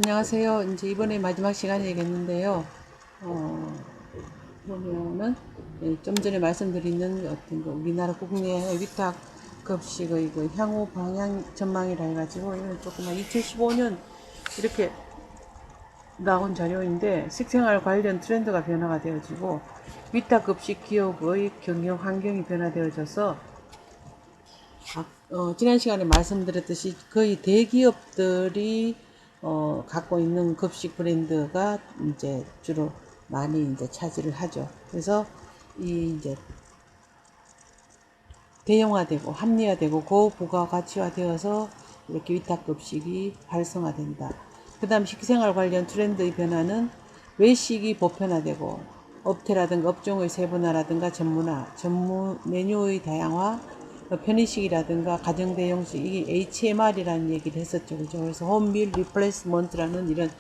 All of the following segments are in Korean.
안녕하세요. 이제 이번에 마지막 시간이 되겠는데요. 어, 보면은 좀 전에 말씀드리는 어떤 그 우리나라 국내 위탁 급식의 그 향후 방향 전망이라 해가지고 이건 조금 2015년 이렇게 나온 자료인데 식생활 관련 트렌드가 변화가 되어지고 위탁 급식 기업의 경영 환경이 변화되어져서 지난 시간에 말씀드렸듯이 거의 대기업들이 갖고 있는 급식 브랜드가 이제 주로 많이 이제 차지를 하죠. 그래서 이 이제 대형화되고 합리화되고 고부가가치화되어서 이렇게 위탁급식이 활성화된다. 그 다음 식생활 관련 트렌드의 변화는 외식이 보편화되고 업태라든가 업종의 세분화라든가 전문화, 전문 메뉴의 다양화, 편의식이라든가 가정대용식, 이게 HMR이라는 얘기를 했었죠. 그죠? 그래서 홈밀 리플레이스먼트라는 이런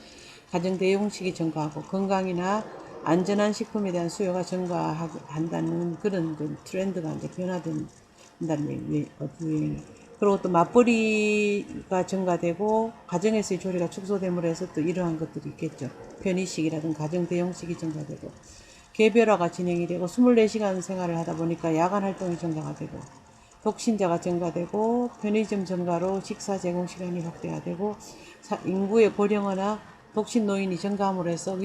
가정대용식이 증가하고 건강이나 안전한 식품에 대한 수요가 증가한다는 그런 트렌드가 이제 변화된다는 유행. 그리고 또 맞벌이가 증가되고 가정에서의 조리가 축소됨으로 해서 또 이러한 것들이 있겠죠. 편의식이라든가 가정대용식이 증가되고 개별화가 진행이 되고 24시간 생활을 하다 보니까 야간 활동이 증가가 되고 독신자가 증가되고 편의점 증가로 식사 제공 시간이 확대가 되고 인구의 고령화나 독신 노인이 증가함으로 해서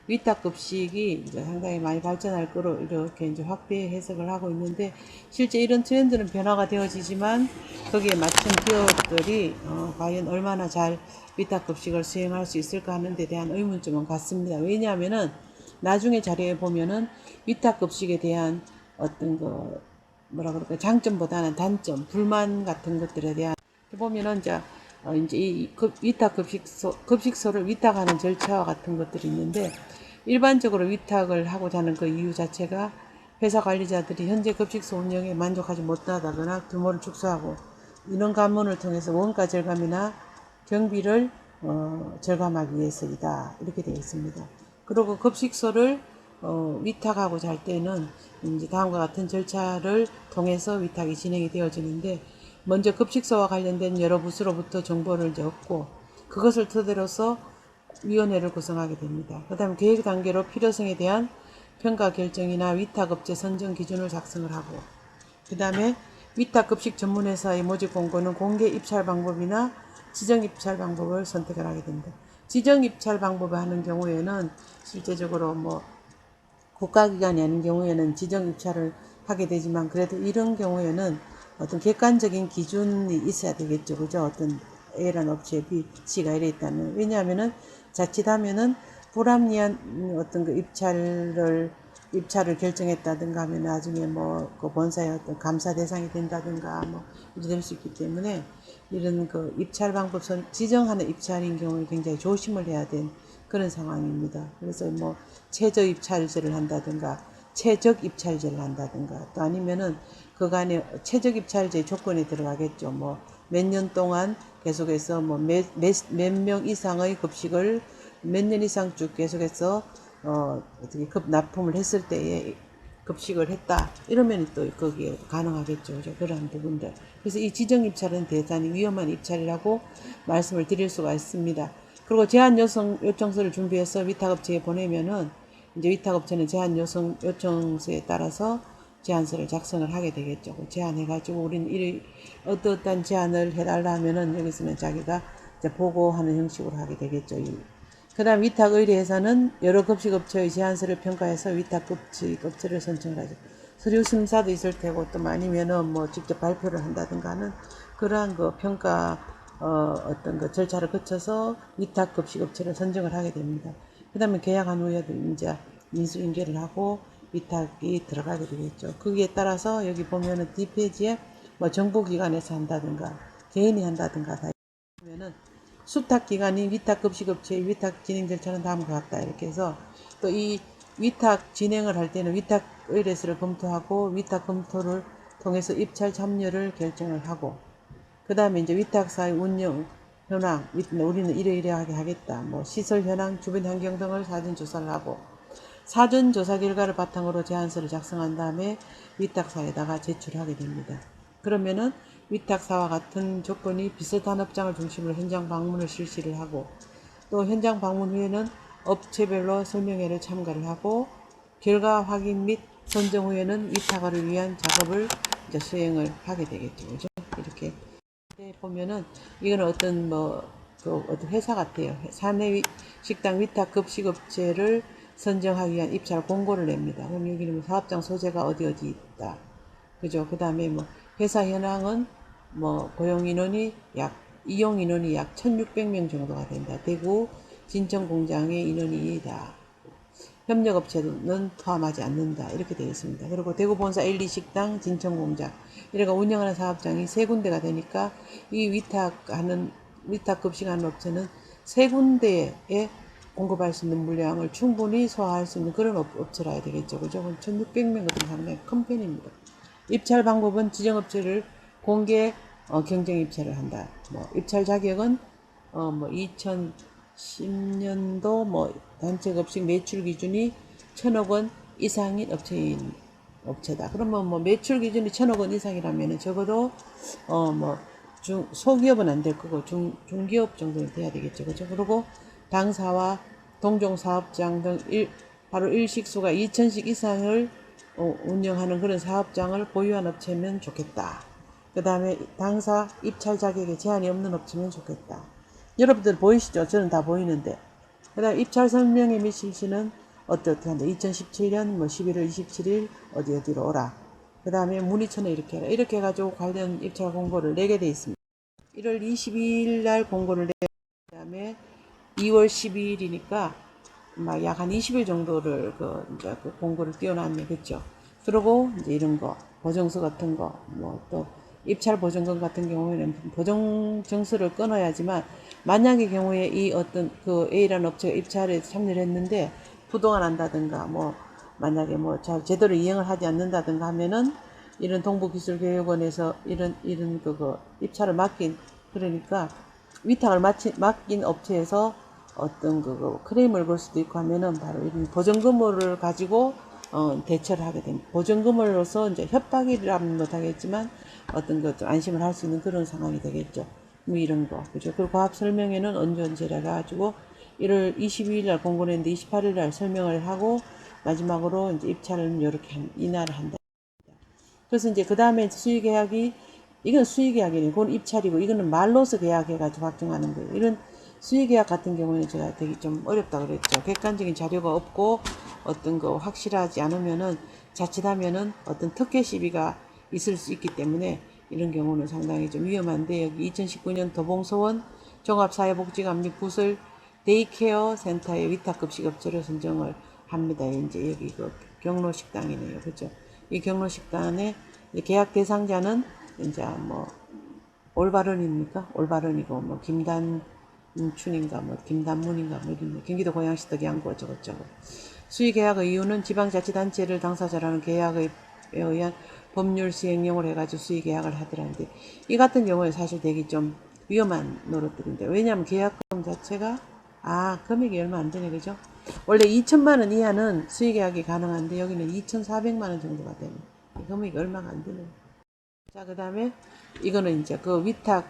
위탁급식이 이제 상당히 많이 발전할 거로 이렇게 이제 확대 해석을 하고 있는데 실제 이런 트렌드는 변화가 되어지지만 거기에 맞춘 기업들이 과연 얼마나 잘 위탁급식을 수행할 수 있을까 하는 데 대한 의문점은 같습니다. 왜냐하면은 나중에 자료에 보면은 위탁급식에 대한 어떤 그 뭐라 그럴까 장점보다는 단점, 불만 같은 것들에 대한 보면은 이제 이 위탁 급식소를 위탁하는 절차와 같은 것들이 있는데 일반적으로 위탁을 하고자 하는 그 이유 자체가 회사 관리자들이 현재 급식소 운영에 만족하지 못하다거나 규모를 축소하고 인원 감원을 통해서 원가 절감이나 경비를 절감하기 위해서이다 이렇게 되어 있습니다. 그리고 급식소를 위탁하고자 할 때는 이제 다음과 같은 절차를 통해서 위탁이 진행이 되어지는데 먼저 급식소와 관련된 여러 부서로부터 정보를 이제 얻고 그것을 토대로서 위원회를 구성하게 됩니다. 그 다음에 계획 단계로 필요성에 대한 평가 결정이나 위탁업체 선정 기준을 작성을 하고 그 다음에 위탁급식 전문회사의 모집 공고는 공개 입찰 방법이나 지정 입찰 방법을 선택을 하게 됩니다. 지정 입찰 방법을 하는 경우에는 실제적으로 뭐 국가기관이 아닌 경우에는 지정 입찰을 하게 되지만 그래도 이런 경우에는 어떤 객관적인 기준이 있어야 되겠죠. 그죠? 어떤 A라는 업체에 B, C가 이래 있다면. 왜냐하면은 자칫하면은 불합리한 어떤 그 입찰을 결정했다든가 하면 나중에 뭐 그 본사의 어떤 감사 대상이 된다든가 뭐 이렇게 될 수 있기 때문에 이런 그 입찰 방법 지정하는 입찰인 경우에 굉장히 조심을 해야 된 그런 상황입니다. 그래서 뭐 최저 입찰제를 한다든가 최적 입찰제를 한다든가 또 아니면은 그간에 최적 입찰제 조건에 들어가겠죠. 뭐 몇 년 동안 계속해서 뭐 몇 명 이상의 급식을 몇 년 이상 쭉 계속해서 어떻게 급 납품을 했을 때에 급식을 했다 이러면 또 거기에 가능하겠죠. 그죠? 그런 부분들. 그래서 이 지정 입찰은 대단히 위험한 입찰이라고 말씀을 드릴 수가 있습니다. 그리고 제한 요청서를 준비해서 위탁업체에 보내면은 이제 위탁업체는 제한 요청서에 따라서 제안서를 작성을 하게 되겠죠. 제안해가지고 우리는 어떠한 제안을 해달라 하면은 여기서는 자기가 이제 보고하는 형식으로 하게 되겠죠. 그 다음 위탁 의뢰회사는 여러 급식업체의 제안서를 평가해서 위탁 급식업체를 선정을 하죠. 서류 심사도 있을 테고 또 아니면은 뭐 직접 발표를 한다든가 하는 그러한 그 평가 어떤 그 절차를 거쳐서 위탁 급식업체를 선정을 하게 됩니다. 그 다음에 계약한 후에도 이제 인수인계를 하고 위탁이 들어가게 되겠죠. 거기에 따라서 여기 보면은 뒷페이지에 뭐 정부기관에서 한다든가 개인이 한다든가 다 보면은 수탁기관인 위탁급식업체의 위탁 진행 절차는 다음과 같다. 이렇게 해서 또 이 위탁 진행을 할 때는 위탁 의뢰서를 검토하고 위탁 검토를 통해서 입찰 참여를 결정을 하고 그 다음에 이제 위탁사의 운영 현황 우리는 이러이러하게 하겠다. 뭐 시설 현황 주변 환경 등을 사전 조사를 하고 사전 조사 결과를 바탕으로 제안서를 작성한 다음에 위탁사에다가 제출하게 됩니다. 그러면은 위탁사와 같은 조건이 비슷한 업장을 중심으로 현장 방문을 실시를 하고 또 현장 방문 후에는 업체별로 설명회를 참가를 하고 결과 확인 및 선정 후에는 위탁을 위한 작업을 이제 수행을 하게 되겠죠. 그죠? 이렇게 보면은 이거는 어떤 어떤 회사 같아요. 사내 식당 위탁 급식업체를 선정하기 위한 입찰 공고를 냅니다. 그럼 여기는 뭐 사업장 소재가 어디 있다. 그죠? 그 다음에 뭐 회사 현황은 뭐 고용 인원이 이용 인원이 약 1600명 정도가 된다. 대구 진천 공장의 인원이다. 협력업체는 포함하지 않는다. 이렇게 되어 있습니다. 그리고 대구 본사 LD 식당, 진천 공장 이래가 운영하는 사업장이 세 군데가 되니까 이 위탁 급식하는 업체는 세 군데에 공급할 수 있는 물량을 충분히 소화할 수 있는 그런 업체라 해야 되겠죠. 그죠? 1600명 같은 상당히 큰 편입니다. 입찰 방법은 지정업체를 공개 경쟁 입찰을 한다. 뭐 입찰 자격은 2010년도 단체 급식 매출 기준이 1000억 원 이상인 업체다. 그러면 매출 기준이 1000억 원 이상이라면 적어도 소기업은 안 될 거고 중기업 정도는 돼야 되겠죠. 그죠? 그리고 당사와 동종 사업장 등 바로 일식수가 2000식 이상을 운영하는 그런 사업장을 보유한 업체면 좋겠다. 그 다음에 당사 입찰 자격에 제한이 없는 업체면 좋겠다. 여러분들 보이시죠? 저는 다 보이는데. 그 다음 입찰 설명회 및 실시는 어떻게 한다. 2017년 11월 27일 어디로 오라. 그 다음에 문의처는 이렇게 해라. 이렇게 해가지고 관련 입찰 공고를 내게 돼 있습니다. 1월 22일 날 공고를 내고 그 다음에 2월 12일이니까 막 약 한 20일 정도를 이제 공고를 띄워놨네. 그죠? 그리고 이제 이런 거, 보증서 같은 거, 또 입찰 보증금 같은 경우에는 보증증서를 끊어야지만 만약의 경우에 이 어떤 A라는 업체가 입찰에 참여를 했는데 부도가 난다든가 만약에 제대로 이행을 하지 않는다든가 하면은 이런 동부기술교육원에서 이런 입찰을 그러니까 위탁을 맡긴 업체에서 어떤 크레임을 걸 수도 있고 하면은 바로 이런 보증금을 가지고 대처를 하게 됩니다. 보증금으로서 이제 협박이라면 못하겠지만 어떤 좀 안심을 할 수 있는 그런 상황이 되겠죠. 이런 거 그죠. 그리고 과업 설명회는 언제라 가지고 1월 22일 날 공고했는데 28일 날 설명을 하고 마지막으로 이제 입찰을 이렇게 인하를 한다. 그래서 이제 그 다음에 수의계약이 이건 수의계약이네. 그건 입찰이고 이거는 말로서 계약해가지고 확정하는 거예요. 이런 수의계약 같은 경우는 제가 되게 좀 어렵다 그랬죠. 객관적인 자료가 없고 어떤 거 확실하지 않으면은 자칫하면은 어떤 특혜 시비가 있을 수 있기 때문에 이런 경우는 상당히 좀 위험한데 여기 2019년 도봉서원 종합사회복지관 및 부설 데이케어 센터의 위탁급식업체를 선정을 합니다. 이제 여기 경로식당이네요. 그죠? 이 경로식당의 계약 대상자는 이제 올바른입니까? 올바른이고 김단춘인가 김단문인가 이런 경기도 고양시덕 양구 어쩌고저쩌고 수의계약의 이유는 지방자치단체를 당사자라는 계약에 의한 법률 시행령을 해가지고 수의계약을 하더라는데 이 같은 경우에 사실 되게 좀 위험한 노릇들인데 왜냐하면 계약금 자체가 금액이 얼마 안 되네. 그죠? 원래 2천만 원 이하는 수의계약이 가능한데 여기는 2,400만 원 정도가 되네. 금액이 얼마가 안 되네. 자, 그 다음에 이거는 이제 위탁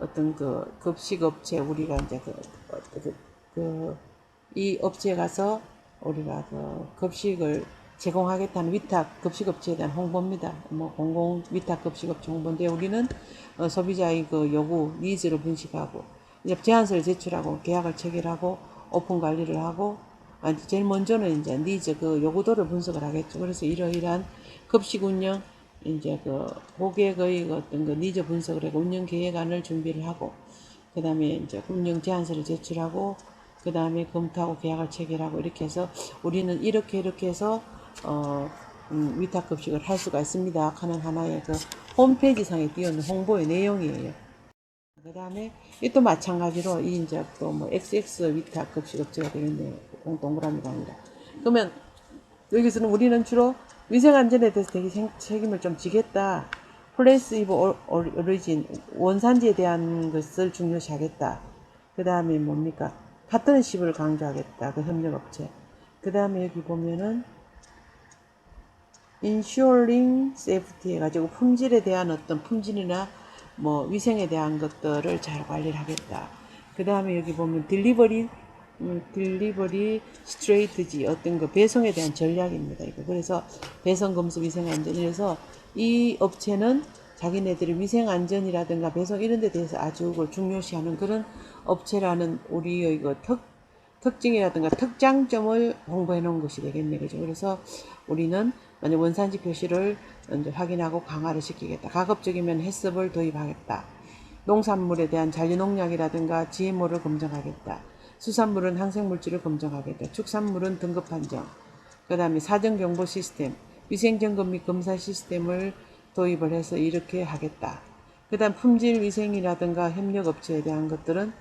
어떤 급식업체 우리가 이제 이 업체에 가서 우리가 급식을 제공하겠다는 위탁 급식업체에 대한 홍보입니다. 공공 위탁 급식업체 홍보인데 우리는 소비자의 요구 니즈를 분析하고 이제 제안서를 제출하고 계약을 체결하고 오픈 관리를 하고 제일 먼저는 이제 니즈 요구도를 분석을 하겠죠. 그래서 이러이러한 급식 운영 이제 고객의 어떤 니즈 분석을 하고 운영 계획안을 준비를 하고 그 다음에 이제 운영 제안서를 제출하고 그 다음에 검토하고 계약을 체결하고 이렇게 해서 우리는 이렇게 해서 위탁급식을 할 수가 있습니다 하는 하나의 홈페이지 상에 띄어있는 홍보의 내용이에요. 그 다음에 또 마찬가지로 이 이제 XX 위탁급식업체가 되겠네요. 동그라미가 아니라. 그러면 여기서는 우리는 주로 위생안전에 대해서 되게 책임을 좀 지겠다. 플레이스 오브 오리진 원산지에 대한 것을 중요시하겠다. 그 다음에 뭡니까? 파트너십을 강조하겠다. 협력업체. 그 다음에 여기 보면은 ensuring safety 해가지고 품질에 대한 어떤 품질이나 위생에 대한 것들을 잘 관리를 하겠다. 그 다음에 여기 보면 딜리버리 스트레이트지 어떤 그 배송에 대한 전략입니다. 이거. 그래서 배송 검수 위생 안전. 이래서 이 업체는 자기네들이 위생 안전이라든가 배송 이런 데 대해서 아주 중요시하는 그런 업체라는 우리의 이거 특징이라든가 특장점을 홍보해 놓은 것이 되겠네. 그죠? 그래서 우리는 만약 원산지 표시를 이제 확인하고 강화를 시키겠다. 가급적이면 해썹을 도입하겠다. 농산물에 대한 잔류농약이라든가 GMO를 검증하겠다. 수산물은 항생물질을 검증하겠다. 축산물은 등급 판정. 그 다음에 사전경보 시스템, 위생점검 및 검사 시스템을 도입을 해서 이렇게 하겠다. 그 다음 품질 위생이라든가 협력업체에 대한 것들은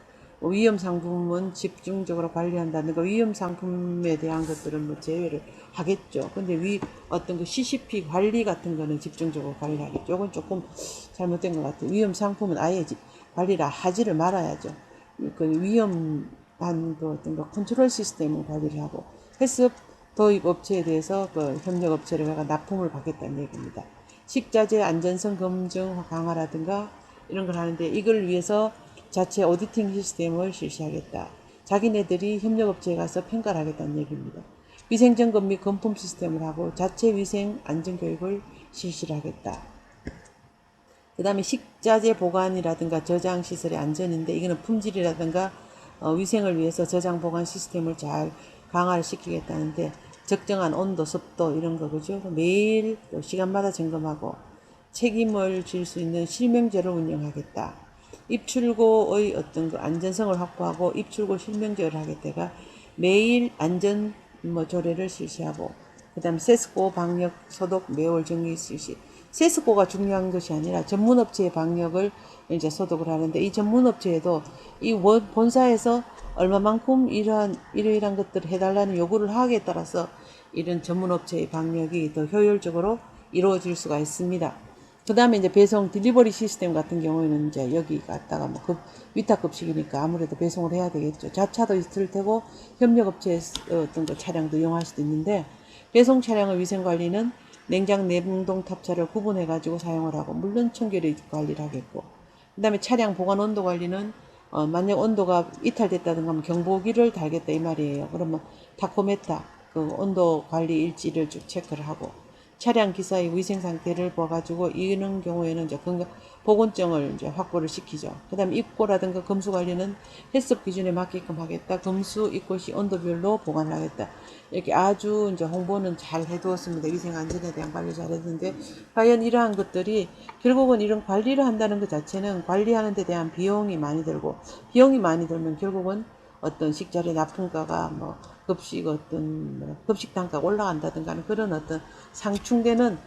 위험 상품은 집중적으로 관리한다는 거, 위험 상품에 대한 것들은 뭐 제외를 하겠죠. 근데 어떤 그 CCP 관리 같은 거는 집중적으로 관리하겠죠. 이건 조금 잘못된 것 같아요. 위험 상품은 아예 관리를 하지를 말아야죠. 그 위험한 그 어떤 거 컨트롤 시스템을 관리를 하고, 해썹 도입 업체에 대해서 그 협력 업체를 가가 납품을 받겠다는 얘기입니다. 식자재 안전성 검증 강화라든가 이런 걸 하는데, 이걸 위해서 자체 오디팅 시스템을 실시하겠다. 자기네들이 협력업체에 가서 평가를 하겠다는 얘기입니다. 위생점검 및 건품 시스템을 하고 자체 위생 안전교육을 실시를 하겠다. 그 다음에 식자재 보관이라든가 저장 시설의 안전인데, 이거는 품질이라든가 위생을 위해서 저장 보관 시스템을 잘 강화를 시키겠다는데, 적정한 온도, 습도 이런 거 그죠? 매일 또 시간마다 점검하고 책임을 질 수 있는 실명제를 운영하겠다. 입출고의 어떤 그 안전성을 확보하고 입출고 실명제를 하겠다가 매일 안전 조례를 실시하고, 그 다음 세스코 방역 소독 매월 정기 실시. 세스코가 중요한 것이 아니라 전문업체의 방역을 이제 소독을 하는데, 이 전문업체에도 이 본사에서 얼마만큼 이러이러한 것들을 해달라는 요구를 하기에 따라서 이런 전문업체의 방역이 더 효율적으로 이루어질 수가 있습니다. 그 다음에 이제 배송 딜리버리 시스템 같은 경우에는 이제 여기 갔다가 뭐 위탁급식이니까 아무래도 배송을 해야 되겠죠. 자차도 있을 테고 협력업체의 어떤 그 차량도 이용할 수도 있는데, 배송 차량의 위생관리는 냉장 냉동 탑차를 구분해 가지고 사용을 하고, 물론 청결히 관리를 하겠고, 그 다음에 차량 보관 온도 관리는 만약 온도가 이탈됐다든가 하면 경보기를 달겠다 이 말이에요. 그러면 타코메타 그 온도 관리 일지를 쭉 체크를 하고, 차량 기사의 위생 상태를 봐가지고 이런 경우에는 이제 보건증을 이제 확보를 시키죠. 그 다음에 입고라든가 검수 관리는 해썹 기준에 맞게끔 하겠다. 검수 입고 시 온도별로 보관을 하겠다. 이렇게 아주 이제 홍보는 잘 해두었습니다. 위생 안전에 대한 관리 잘 했는데, 과연 이러한 것들이 결국은 이런 관리를 한다는 것 자체는 관리하는 데 대한 비용이 많이 들고, 비용이 많이 들면 결국은 어떤 식자재 납품가가 뭐 급식 어떤 급식 단가가 올라간다든가 하는 그런 어떤 상충되는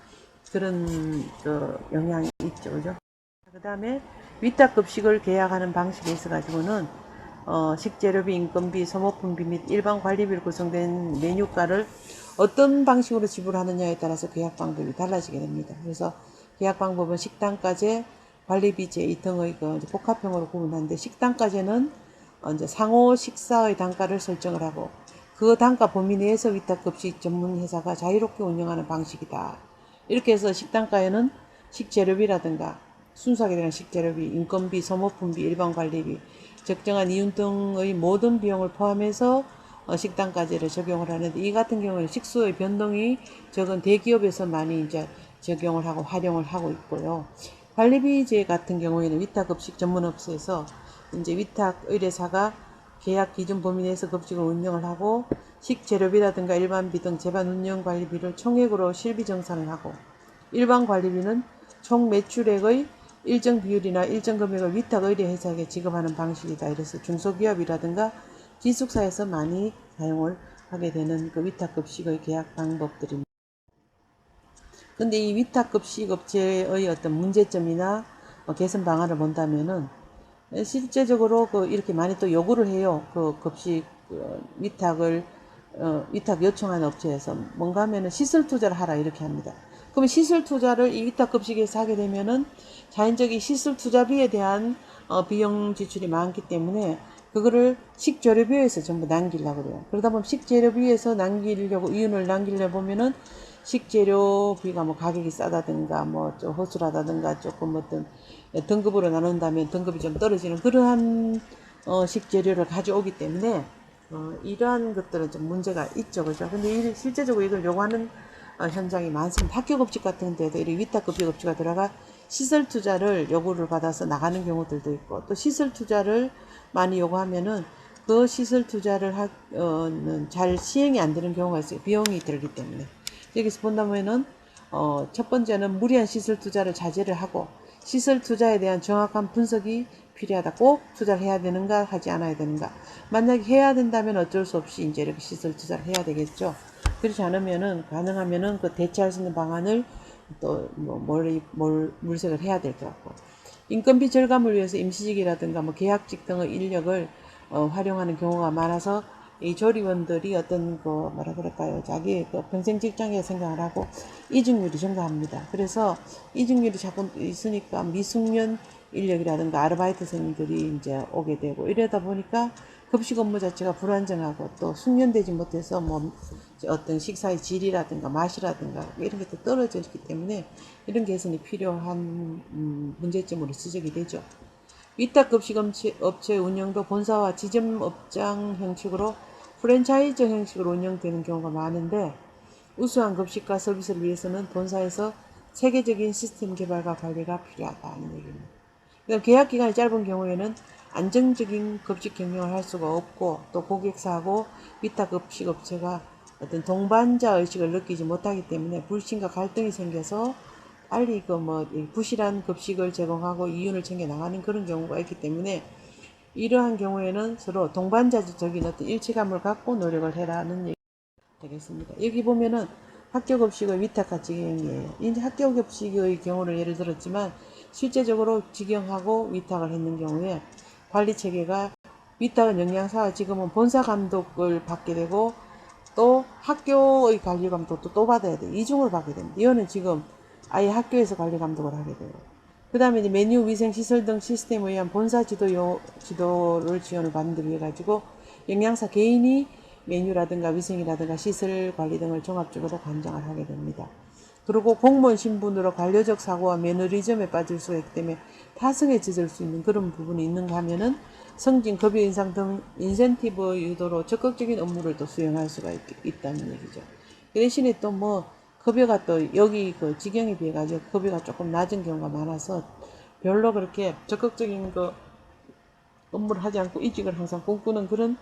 그런 그 영향이 있죠. 그죠? 그 다음에 위탁급식을 계약하는 방식에 있어 가지고는 식재료비, 인건비, 소모품비 및 일반 관리비로 구성된 메뉴가를 어떤 방식으로 지불하느냐에 따라서 계약 방법이 달라지게 됩니다. 그래서 계약 방법은 식단가제, 관리비제 이 등의 그 복합형으로 구분하는데, 식단가제는 이제 상호 식사의 단가를 설정을 하고, 그 단가 범위 내에서 위탁급식 전문 회사가 자유롭게 운영하는 방식이다. 이렇게 해서 식단가에는 식재료비라든가 순수하게 되는 식재료비, 인건비, 소모품비, 일반 관리비, 적정한 이윤 등의 모든 비용을 포함해서 식단가제를 적용을 하는데, 이 같은 경우는 식수의 변동이 적은 대기업에서 많이 이제 적용을 하고 활용을 하고 있고요. 관리비제 같은 경우에는 위탁급식 전문업체에서 이제 위탁 의뢰사가 계약 기준 범위 내에서 급식을 운영을 하고, 식재료비라든가 일반비 등 재반 운영 관리비를 총액으로 실비 정산을 하고, 일반 관리비는 총 매출액의 일정 비율이나 일정 금액을 위탁 의뢰 회사에게 지급하는 방식이다. 이래서 중소기업이라든가 기숙사에서 많이 사용을 하게 되는 그 위탁급식의 계약 방법들입니다. 근데 이 위탁급식 업체의 어떤 문제점이나 개선 방안을 본다면은, 실제적으로 이렇게 많이 또 요구를 해요. 그 급식 위탁 요청하는 업체에서 뭔가 하면은 시설 투자를 하라 이렇게 합니다. 그러면 시설 투자를 이 위탁 급식에서 하게 되면은 자연적인 시설 투자비에 대한 비용 지출이 많기 때문에 그거를 식재료비에서 전부 남기려고 그래요. 그러다 보면 식재료비에서 남기려고 이윤을 남기려 보면은 식재료비가 뭐 가격이 싸다든가 뭐 좀 허술하다든가 조금 어떤 등급으로 나눈다면 등급이 좀 떨어지는 그러한 식재료를 가져오기 때문에 이러한 것들은 좀 문제가 있죠, 그죠? 근데 실제적으로 이걸 요구하는 현장이 많습니다. 학교 급식 같은 데도 이렇게 위탁급식 업체가 들어가 시설 투자를 요구를 받아서 나가는 경우들도 있고, 또 시설 투자를 많이 요구하면은 그 시설 투자를 잘 시행이 안 되는 경우가 있어요. 비용이 들기 때문에. 여기서 본다면은 첫 번째는 무리한 시설 투자를 자제를 하고, 시설 투자에 대한 정확한 분석이 필요하다. 꼭 투자를 해야 되는가 하지 않아야 되는가. 만약에 해야 된다면 어쩔 수 없이 이제 이렇게 시설 투자를 해야 되겠죠. 그렇지 않으면은 가능하면은 그 대체할 수 있는 방안을 또 물색을 해야 될 것 같고, 인건비 절감을 위해서 임시직이라든가 뭐 계약직 등의 인력을 활용하는 경우가 많아서 이 조리원들이 어떤 그 뭐라 그럴까요, 자기 그 평생 직장에 생각을 하고 이직률이 증가합니다. 그래서 이직률이 자꾸 있으니까 미숙련 인력이라든가 아르바이트생들이 이제 오게 되고, 이러다 보니까 급식 업무 자체가 불안정하고 또 숙련되지 못해서 뭐 어떤 식사의 질이라든가 맛이라든가 이런 게 또 떨어져 있기 때문에 이런 개선이 필요한 문제점으로 지적이 되죠. 위탁급식 업체 운영도 본사와 지점업장 형식으로 프랜차이즈 형식으로 운영되는 경우가 많은데, 우수한 급식과 서비스를 위해서는 본사에서 체계적인 시스템 개발과 관리가 필요하다는 얘기입니다. 그다음 계약 기간이 짧은 경우에는 안정적인 급식 경영을 할 수가 없고, 또 고객사하고 위탁 급식 업체가 어떤 동반자 의식을 느끼지 못하기 때문에 불신과 갈등이 생겨서 빨리 부실한 급식을 제공하고 이윤을 챙겨 나가는 그런 경우가 있기 때문에, 이러한 경우에는 서로 동반자적인 어떤 일체감을 갖고 노력을 해라는 얘기 되겠습니다. 여기 보면은 학교 급식의 위탁과 직영이에요. 이제 학교 급식의 경우를 예를 들었지만, 실제적으로 직영하고 위탁을 했는 경우에 관리 체계가, 위탁은 영양사와 지금은 본사 감독을 받게 되고, 또 학교의 관리 감독도 또 받아야 돼. 이중을 받게 됩니다. 이거는 지금 아예 학교에서 관리 감독을 하게 돼요. 그 다음에 이제 메뉴, 위생, 시설 등 시스템에 의한 본사 지도를 지원을 받는 데 위해 가지고 영양사 개인이 메뉴라든가 위생이라든가 시설 관리 등을 종합적으로 관장을 하게 됩니다. 그리고 공무원 신분으로 관료적 사고와 매너리즘에 빠질 수가 있기 때문에 타성에 젖을 수 있는 그런 부분이 있는가 하면은 승진, 급여 인상 등 인센티브 유도로 적극적인 업무를 또 수행할 수가 있다는 얘기죠. 그 대신에 또 급여가 또 여기 그 직영에 비해 가지고 급여가 조금 낮은 경우가 많아서 별로 그렇게 적극적인 업무를 하지 않고 이직을 항상 꿈꾸는 그런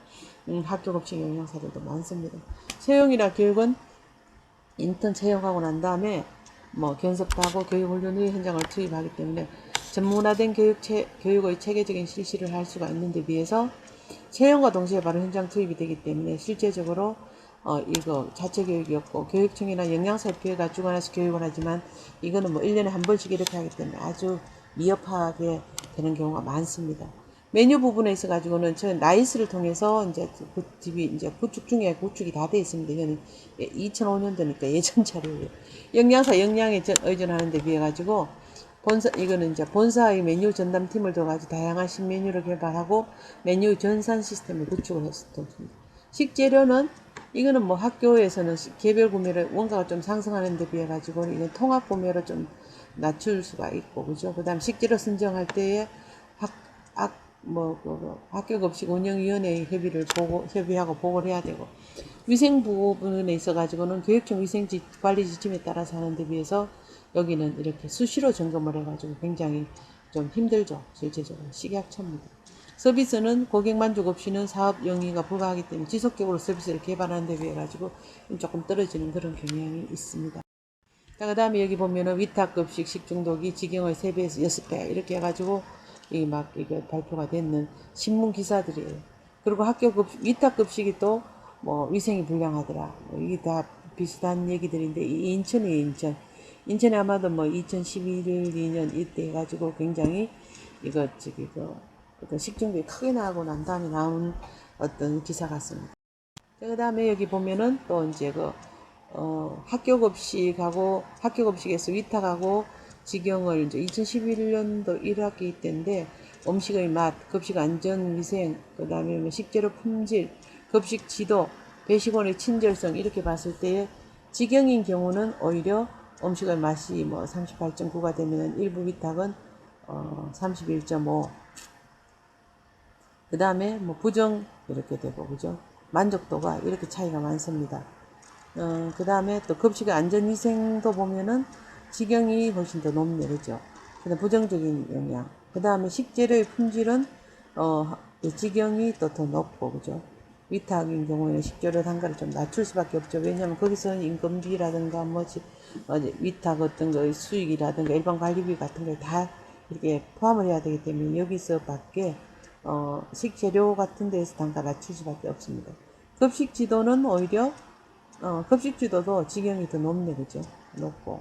학교 급식 영양사들도 많습니다. 채용이나 교육은 인턴 채용하고 난 다음에 견습도 하고 교육훈련 후에 현장을 투입하기 때문에 전문화된 교육의 체계적인 실시를 할 수가 있는데 비해서 채용과 동시에 바로 현장 투입이 되기 때문에 실제적으로 이거 자체 교육이 없고, 교육청이나 영양사협회가 주관해서 교육을 하지만 이거는 1년에 한 번씩 이렇게 하기 때문에 아주 미흡하게 되는 경우가 많습니다. 메뉴 부분에 있어 가지고는 저 나이스를 통해서 이제 그 집이 이제 구축 중에 구축이 다 돼 있습니다. 이거는 2005년도니까 예전 자료예요. 영양사 영양에 의존하는 데 비해 가지고 이거는 이제 본사의 메뉴 전담팀을 둬가지고 다양한 신메뉴를 개발하고 메뉴 전산 시스템을 구축을 했습니다. 식재료는 이거는 학교에서는 개별 구매를 원가가 좀 상승하는 데 비해 가지고 이건 통합 구매로 좀 낮출 수가 있고, 그죠? 그 다음 식재료 선정할 때에 학교 급식 운영위원회의 협의하고 보고를 해야 되고, 위생 부분에 있어 가지고는 교육청 위생 관리 지침에 따라서 하는 데 비해서 여기는 이렇게 수시로 점검을 해가지고 굉장히 좀 힘들죠. 실제적으로 식약처입니다. 서비스는 고객 만족 없이는 사업 영위가 불가하기 때문에 지속적으로 서비스를 개발하는 데 비해 가지고 조금 떨어지는 그런 경향이 있습니다. 자, 그 다음에 여기 보면은 위탁급식 식중독이 직영의 3배에서 6배 이렇게 해가지고 이게 발표가 됐는 신문 기사들이에요. 그리고 위탁급식이 또 위생이 불량하더라. 이게 다 비슷한 얘기들인데, 인천이에요, 인천. 인천에 아마도 2011, 2년 이때 해가지고 굉장히 식중독이 크게 나고 난 다음에 나온 어떤 기사 같습니다. 그 다음에 여기 보면은 또 이제 학교 급식에서 위탁하고 직영을 이제 2011년도 1학기 때인데, 음식의 맛, 급식 안전 위생, 그 다음에 식재료 품질, 급식 지도, 배식원의 친절성 이렇게 봤을 때에 직영인 경우는 오히려 음식의 맛이 38.9가 되면 일부 위탁은 31.5. 그 다음에 뭐 부정 이렇게 되고, 그죠? 만족도가 이렇게 차이가 많습니다. 그 다음에 또 급식의 안전위생도 보면은 직영이 훨씬 더 높네, 그죠? 그다음 부정적인 영향. 그 다음에 식재료의 품질은 직영이 또 더 높고, 그죠? 위탁인 경우에는 식재료 단가를 좀 낮출 수밖에 없죠. 왜냐하면 거기서는 인건비라든가 위탁 어떤 거 수익이라든가 일반 관리비 같은 걸 다 이렇게 포함을 해야 되기 때문에 여기서밖에 식재료 같은 데에서 단가 낮출 수밖에 없습니다. 급식 지도는 오히려 급식 지도도 직영이 더 높네, 그죠? 높고.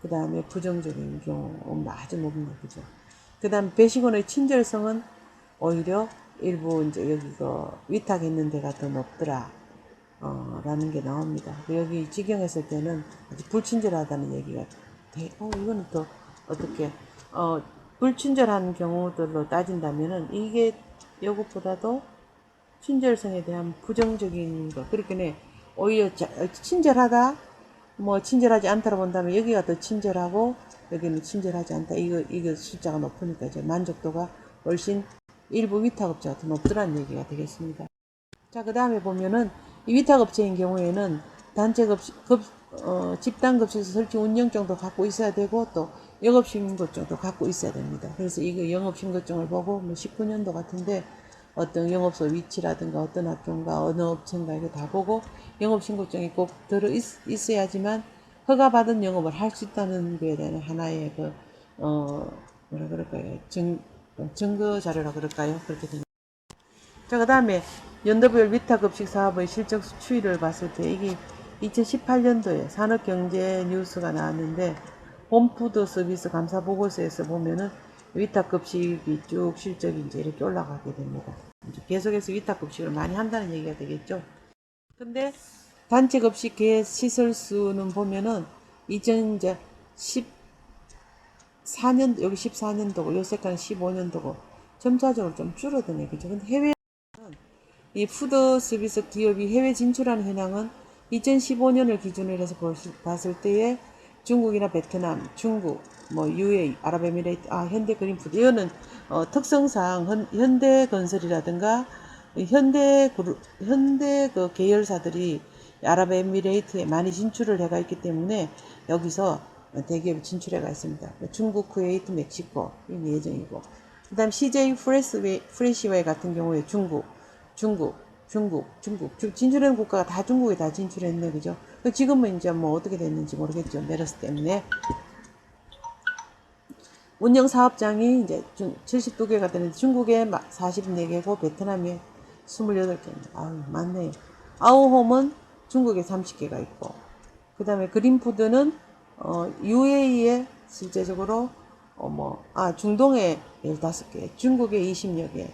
그 다음에 부정적인 경우 아주 높네, 그죠? 그 다음 배식원의 친절성은 오히려 일부 이제 여기 위탁했는 데가 더 높더라. 라는 게 나옵니다. 여기 직영했을 때는 아주 불친절하다는 얘기가 이거는 또 어떻게, 불친절한 경우들로 따진다면은 이게 이것보다도 친절성에 대한 부정적인 거. 그렇게 오히려 친절하다, 뭐 친절하지 않다로 본다면 여기가 더 친절하고 여기는 친절하지 않다. 이거 숫자가 높으니까 이제 만족도가 훨씬 일부 위탁업체가 더 높더라는 얘기가 되겠습니다. 자, 그 다음에 보면은 이 위탁업체인 경우에는 집단급식소 설치 운영증도 갖고 있어야 되고 또 영업신고증도 갖고 있어야 됩니다. 그래서 이거 영업신고증을 보고 뭐 19년도 같은데 어떤 영업소 위치라든가 어떤 학교인가 어느 업체인가 이거 다 보고 영업신고증이 꼭 들어 있어야지만 허가받은 영업을 할 수 있다는 거에 대한 하나의 뭐라 그럴까요? 증거 자료라 그럴까요? 그렇게 됩니다. 자, 그 다음에 연도별 위탁급식 사업의 실적 추이를 봤을 때 이게 2018년도에 산업경제 뉴스가 나왔는데 홈푸드 서비스 감사 보고서에서 보면은 위탁급식이 쭉 실적이 이제 이렇게 올라가게 됩니다. 이제 계속해서 위탁급식을 많이 한다는 얘기가 되겠죠. 근데 단체급식 계획 시설수는 보면은 이제 14년, 여기 14년도고 요 색깔은 15년도고 점차적으로 좀 줄어드네, 그죠? 근데 해외 이 푸드 서비스 기업이 해외 진출하는 현황은 2015년을 기준으로 해서 봤을 때에 중국이나 베트남, 중국, 뭐 UAE, 아랍에미레이트, 현대 그린푸드 이거는 특성상 현대건설이라든가 현대 그 계열사들이 아랍에미레이트에 많이 진출을 해가 있기 때문에 여기서 대기업이 진출해가 있습니다. 중국, 쿠웨이트, 멕시코 이 예정이고, 그다음 CJ 프레시웨이 같은 경우에 중국, 진출한 국가가 다 중국에 다 진출했네, 그죠? 지금은 이제 뭐 어떻게 됐는지 모르겠죠. 메르스 때문에. 운영 사업장이 이제 72개가 되는데 중국에 44개고 베트남에 28개. 아유, 많네요. 아우홈은 중국에 30개가 있고, 그 다음에 그린푸드는 UAE에 실제적으로 중동에 15개, 중국에 20여 개,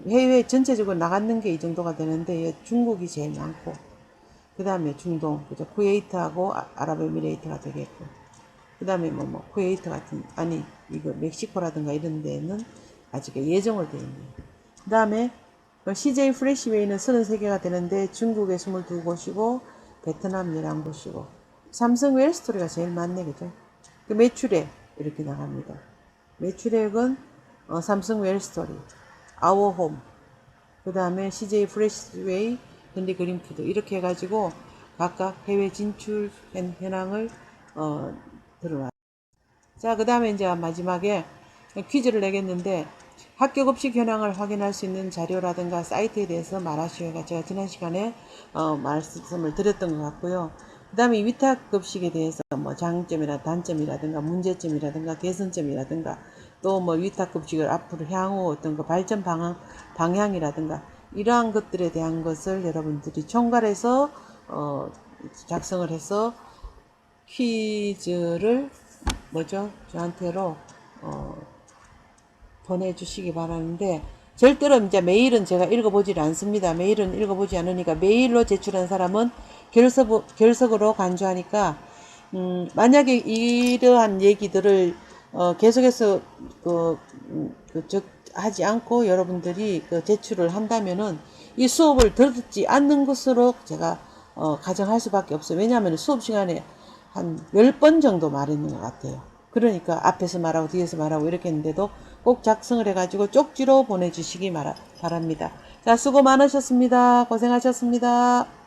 해외 전체적으로 나가는 게 이 정도가 되는데 중국이 제일 많고, 그 다음에 중동, 그죠? 쿠웨이트하고 아랍에미레이트가 되겠고, 그 다음에 쿠웨이트 같은, 이거 멕시코라든가 이런 데는 아직 예정으로 되어 있네요. 그 다음에 CJ 프레시웨이는 33개가 되는데 중국에 22곳이고 베트남 11곳이고 삼성 웰스토리가 제일 많네, 그죠? 그 매출액 이렇게 나갑니다. 매출액은 삼성 웰스토리, 아워홈, 그 다음에 CJ 프레시웨이, 현대 그린푸드 이렇게 해가지고 각각 해외 진출 현황을 들어와. 자, 그 다음에 이제 마지막에 퀴즈를 내겠는데 학교 급식 현황을 확인할 수 있는 자료라든가 사이트에 대해서 말하시오가 제가 지난 시간에 말씀을 드렸던 것 같고요. 그 다음에 위탁 급식에 대해서 뭐 장점이나 단점이라든가 문제점이라든가 개선점이라든가 또 뭐 위탁 급식을 앞으로 향후 어떤 거 발전 방향이라든가 이러한 것들에 대한 것을 여러분들이 총괄해서 작성을 해서 퀴즈를 저한테로 보내주시기 바라는데, 절대로 이제 메일은 제가 읽어보질 않습니다. 메일은 읽어보지 않으니까 메일로 제출한 사람은 결석으로 간주하니까 만약에 이러한 얘기들을 계속해서 하지 않고 여러분들이 제출을 한다면은 이 수업을 듣지 않는 것으로 제가 가정할 수밖에 없어요. 왜냐하면 수업 시간에 한 10번 정도 말했는 것 같아요. 그러니까 앞에서 말하고 뒤에서 말하고 이렇게 했는데도 꼭 작성을 해가지고 쪽지로 보내주시기 바랍니다. 자, 수고 많으셨습니다. 고생하셨습니다.